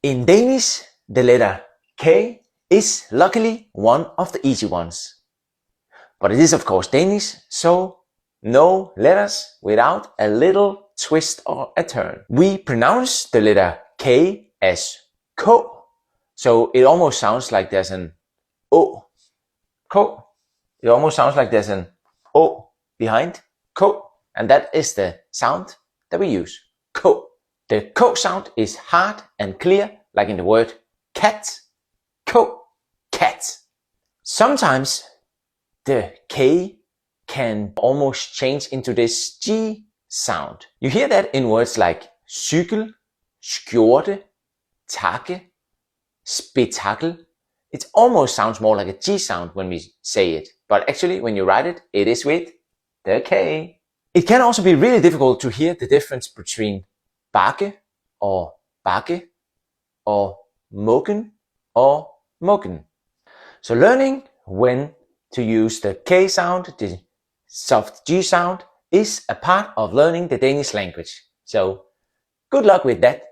In Danish, the letter K is luckily one of the easy ones. But it is of course Danish, so no letters without a little twist or a turn. We pronounce the letter K as K, so it almost sounds like there's an O. K. It almost sounds like there's an O behind K, and that is the sound that we use, K. The K sound is hard and clear, like in the word cat, K, cat. Sometimes the K can almost change into this G sound. You hear that in words like cykel, skjorte, takke, spektakel. It almost sounds more like a G sound when we say it, but actually when you write it, it is with the K. It can also be really difficult to hear the difference between bakke or bakke or muggen or muggen. So learning when to use the K sound, the soft G sound, is a part of learning the Danish language. So good luck with that.